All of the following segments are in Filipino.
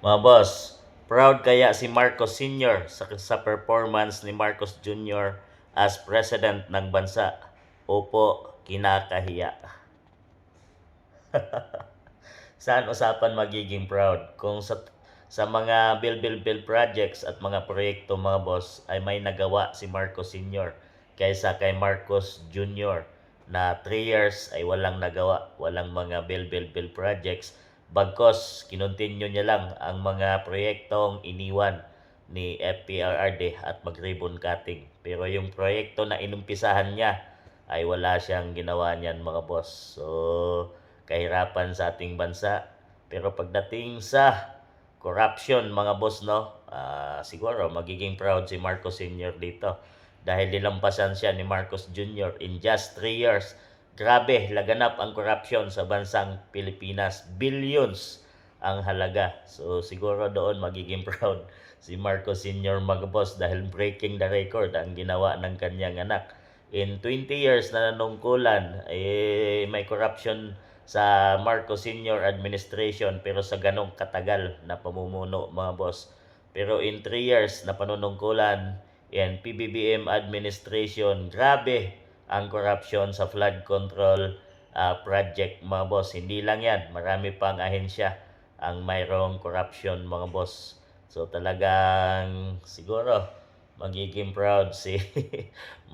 Mga boss, proud kaya si Marcos Sr. sa performance ni Marcos Jr. as president ng bansa? Opo, kinakahiya. Saan usapan magiging proud? Kung sa mga bill projects at mga proyekto mga boss ay may nagawa si Marcos Sr. kaysa kay Marcos Jr. na 3 years ay walang nagawa, walang mga bill projects. Bagkos, kinontinue niya lang ang mga proyektong iniwan ni FPRRD at mag-ribbon cutting. Pero yung proyekto na inumpisahan niya ay wala siyang ginawa niyan mga boss. So, kahirapan sa ating bansa. Pero pagdating sa corruption mga boss, no, siguro magiging proud si Marcos Sr. dito dahil nilampasan siya ni Marcos Jr. in just 3 years. Grabe, laganap ang corruption sa bansang Pilipinas. Billions ang halaga. So siguro doon magiging proud si Marcos Sr. mga boss dahil breaking the record ang ginawa ng kanyang anak. In 20 years na nanungkulan, may corruption sa Marcos Sr. administration pero sa ganong katagal na pamumuno mga boss. Pero in 3 years na panunungkulan yan PBBM administration, grabe ang corruption sa flood control project mga boss. Hindi lang yan, marami pang ahensya ang mayroong corruption mga boss. So talagang siguro magiging proud si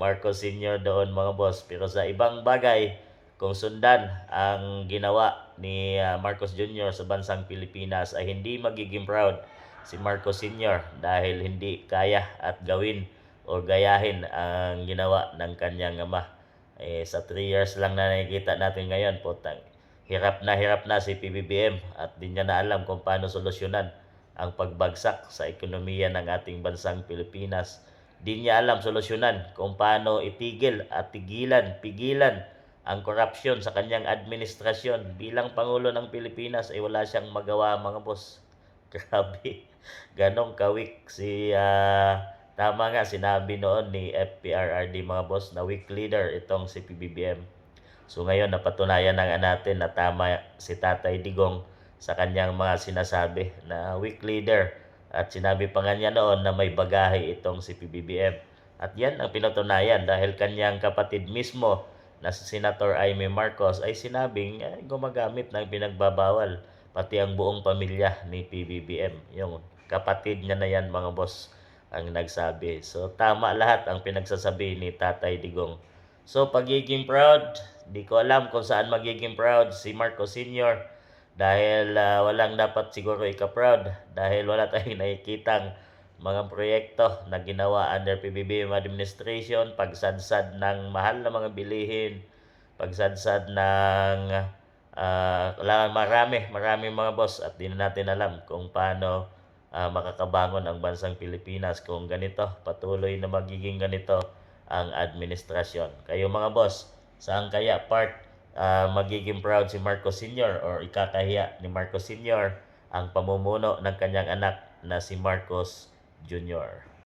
Marcos Sr. doon mga boss. Pero sa ibang bagay, kung sundan ang ginawa ni Marcos Jr. sa bansang Pilipinas ay hindi magiging proud si Marcos Sr. dahil hindi kaya at gawin o gayahin ang ginawa ng kanyang ama. Sa 3 years lang na nakikita natin ngayon, putang, hirap na si PBBM at di niya na alam kung paano solusyonan ang pagbagsak sa ekonomiya ng ating bansang Pilipinas. Di niya alam solusyonan kung paano itigil at pigilan ang korupsyon sa kanyang administrasyon. Bilang Pangulo ng Pilipinas ay wala siyang magawa mga boss. Grabe. Ganong kawik si tama nga sinabi noon ni FPRRD mga boss na weak leader itong si PBBM. So ngayon napatunayan na nga natin na tama si Tatay Digong sa kanyang mga sinasabi na weak leader. At sinabi pa nga niya noon na may bagahe itong si PBBM. At yan ang pinatunayan dahil kanyang kapatid mismo na si Senator Aimee Marcos ay sinabing gumagamit ng pinagbabawal pati ang buong pamilya ni PBBM. Yung kapatid niya na yan mga boss ang nagsabi. So tama lahat ang pinagsasabi ni Tatay Digong. So pagiging proud, di ko alam kung saan magiging proud si Marcos Sr. Dahil walang dapat siguro ika-proud dahil wala tayong nakikitang mga proyekto na ginawa under PBBM administration, pagsadsad ng mahal na mga bilihin, pagsadsad ng marami mga boss at di na natin alam kung paano makakabangon ang bansang Pilipinas kung ganito, patuloy na magiging ganito ang administrasyon. Kayo mga boss, saan kaya part magiging proud si Marcos Sr. or ikakahiya ni Marcos Sr. ang pamumuno ng kanyang anak na si Marcos Jr.?